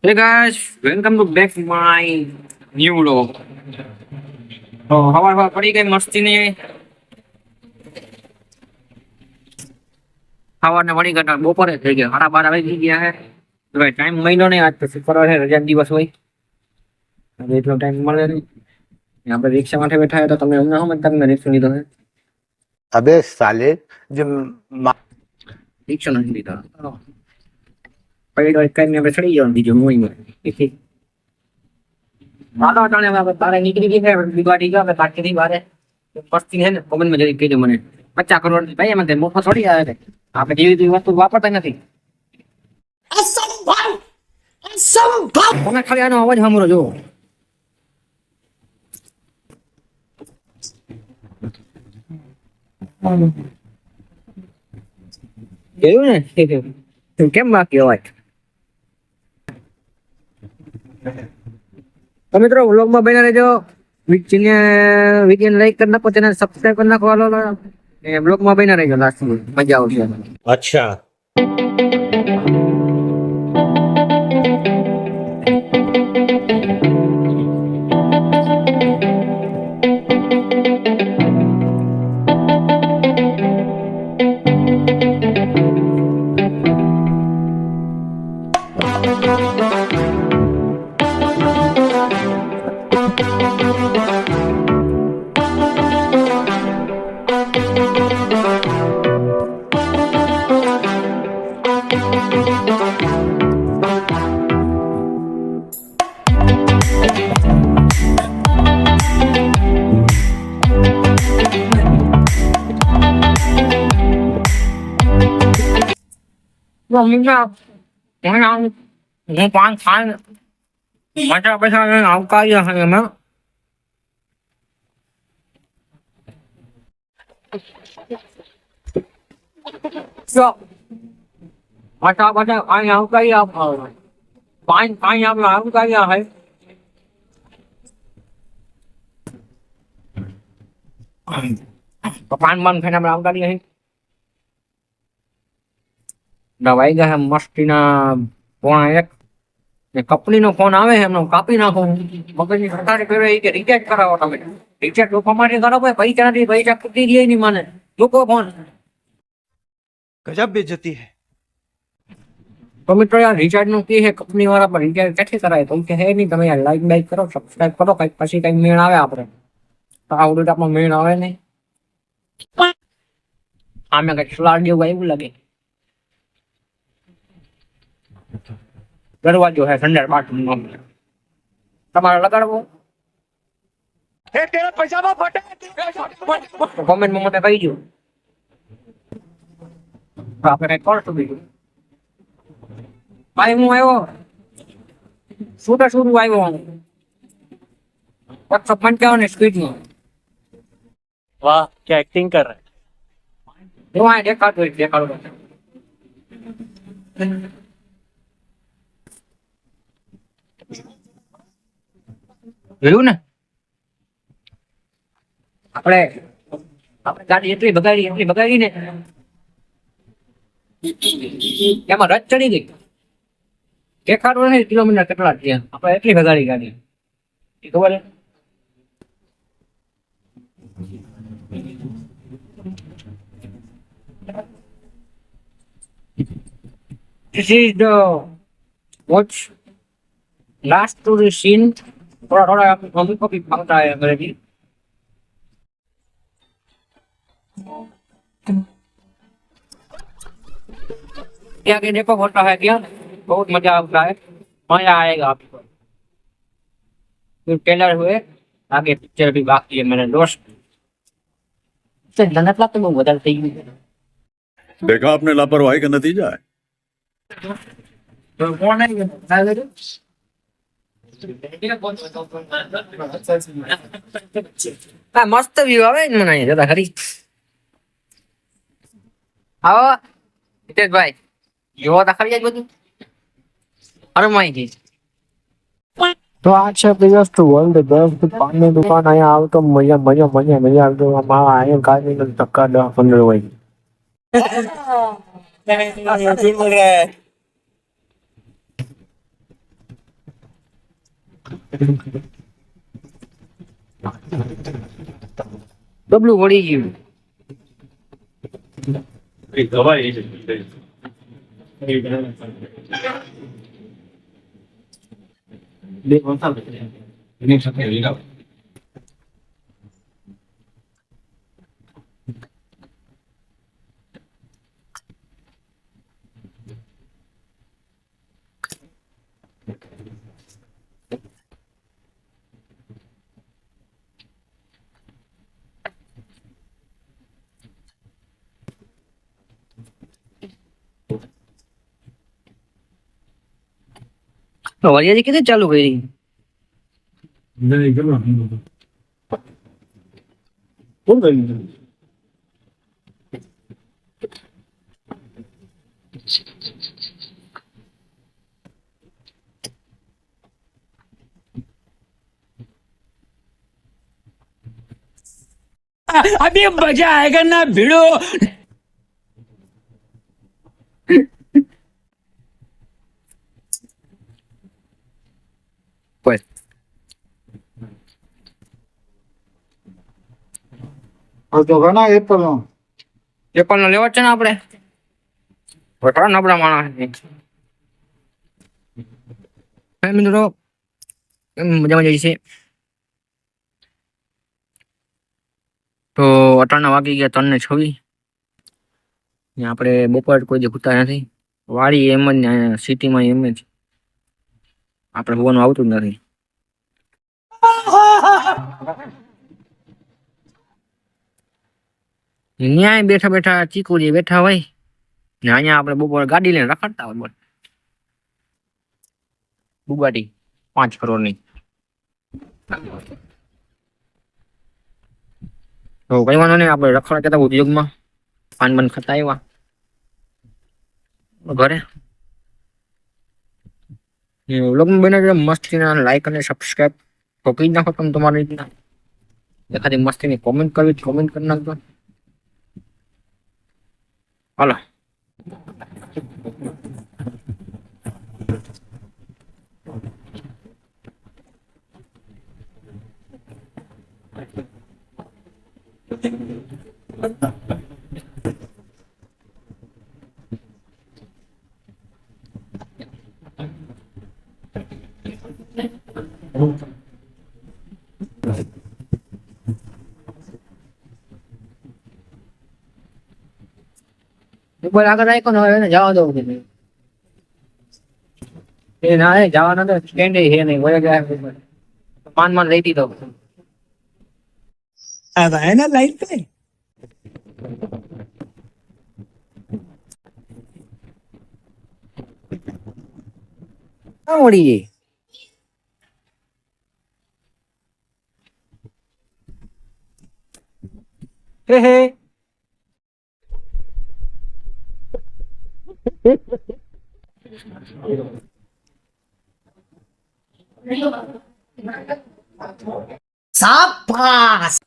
Hey guys, welcome to back my new vlog. તો હવાર પડી ગઈ મસ્તી ની સવારને વળી ગયા બપોરે થઈ ગયા 12:30 વાગી ગયા હે. હવે ટાઈમ મહિનો નહીં, આજ તો શુક્રવાર છે, રજા દિવસ હોય હવે એટલો ટાઈમ મળે નહીં. આપણે રિક્ષા માટે બેઠા હતા, તમે અમને સમજતા તમને રિક્ષા લીધો છે? अबे साले जब રિક્ષા નથી લીધો પૈડો કરીને આપણે ચડી જવાનું બીજું મોઈમાં. ચાલો અટાણે હવે તારે નીકળી ગઈ છે દિવાળી ગયા હવે કાઢી બારે મસ્તી છે ને કોમેન્ટમાં જરી કહેજો મને 50 કરોડ ભાઈ એમાં મોફો થોડી આવે છે, આપણે જેવી તેવી વસ્તુ વાપરતા નથી. તમે ખાલી આનો અવાજ સાંભળો જો. જોયું ને કેમ બાકી અવાજ? તો મિત્રો વ્લોગમાં બન્યા રહેજો, વિડીયો લાઈક કરી નાખો, ચેનલ સબસ્ક્રાઇબ કરી નાખો, હાલો બ્લોગમાં બન્યા રહેજો, લાસ્ટ મજા આવશે. अच्छा હું પાન ખાય મજા પૈસા આવકાર્ય છે એમાં. મજા બધા પાણી આવકાર્ય પાણી આપણે આવકાર્ય છે. તો પાન બંધ ખાઈને આપણે આવકાર્ય છે. દવાઈ ગયા મસ્તીના 1:30 ને કંપનીનો ફોન આવે છે, એમનો કાપી નાખો. મગજની સરકારી પેલો કે રિચાર્જ કરાવો, તમે રિચાર્જ લોકો માટે કરો, પૈસા નથી, પૈસા કૂટી દે નહીં મને લોકો ફોન. गजब बेइज्जती है। તો મિત્રો યાર રિચાર્જ નું કે છે કંપની વાળા પર રિચાર્જ ક્યાંથી કરાય? તો કે હે નહીં, તમે યાર લાઈક બાઈક કરો, સબસ્ક્રાઇબ કરો, કઈક પછી કઈક મેળ આવે. આપણે તો આવડું તો આપણો મેળ આવે નહીં. આમે કઈક સ્લાડ જેવું એવું લાગે. દરવાજો હે સંડાસ બાથરૂમ નો, તમારે લગાડવો કોમેન્ટમાં મને કહી દો, આપણે કઈ કરશું બીજું. ભાઈ હું આવ્યો છૂટા છૂટું આવ્યો 155 સ્પીડ નો. वाह क्या एक्टिंग कर रहा है। હું આ દેખાડો જોયું ને? આપણે ગાડી એટલી બગાડી ને એમાં રજ ચડી ગઈ. દેખાડો ને કિલોમીટર કેટલા થયા, આપણે એટલી બગાડી ગાડી. ખબર This is the watch last to the scene. थोड़ा मम्मी को भी मांगता है मेरे लिए. क्या कि देखो होता है क्या, बहुत मजा आता है, मजा आएगा आपको. फिर ट्रेलर हुए, आगे पिक्चर भी बाकी है मेरे दोस्त. धनत लाते मैं बदलते ही देखा आपने लापरवाही का नतीजा है। तो कौन है મસ્ત વ્યૂ આવે ને મને જતા ખરી. આવો હિતેશભાઈ, જોવો તો ખરી જ બધું અરમાઈ ગઈ. તો આ છે પ્રિયસ ટુ વર્લ્ડ બેસ્ટ પાનની દુકાન. અહીંયા આવ તો મજા આવતો. અહીંયા ગાડી ધક્કા 10-15 હોય. ડબલું વળી ગયું. વરિયાજી કીધે ચાલુ કરી. अभी मजा आएगा ना भिड़ो. બસ તો ઘણા એપલ નો એપલ નો લેવા જ છે ને આપણે. વટાણ નબળા માણસ મિત્રો મજામાં જાય છે. તો અટાણા વાગી ગયા 3:26. આપણે બપોર કોઈ ભૂતા નથી. વાડી એમ જ ને સિટીમાં એમ જ આપણે હોવાનું આવતું જ નથી. ન્યાય બેઠા બેઠા ચીકુજી બેઠા હોય ને અહીંયા આપણે બપોર ગાડી લઈને રખડતા હોય. બોલ બુગાટી 5 કરોડની. તો કઈ વાંધો નહીં, આપણે રખડા જતા ઉદ્યોગમાં પાન બન ખાતા આવ્યા ઘરે. વ્લોગમાં બને મસ્તીના લાઈક અને સબસ્ક્રાઈબ ઠોકી જ નાખો. તમે તમારી રીતના એખાદી મસ્તીની કોમેન્ટ કરવી કોમેન્ટ કરી નાખજો. હાલો ઉપર આગળ રાખ્યો ને હવે એને જવા દઉં છે. એ ના એ જવા નતો સ્ટેન્ડ છે નહીં વયો જાય ઉપર. માન લઈ દીધો. अब है ना लाइट पे. મળી ગઈ. હે હે शाबाश.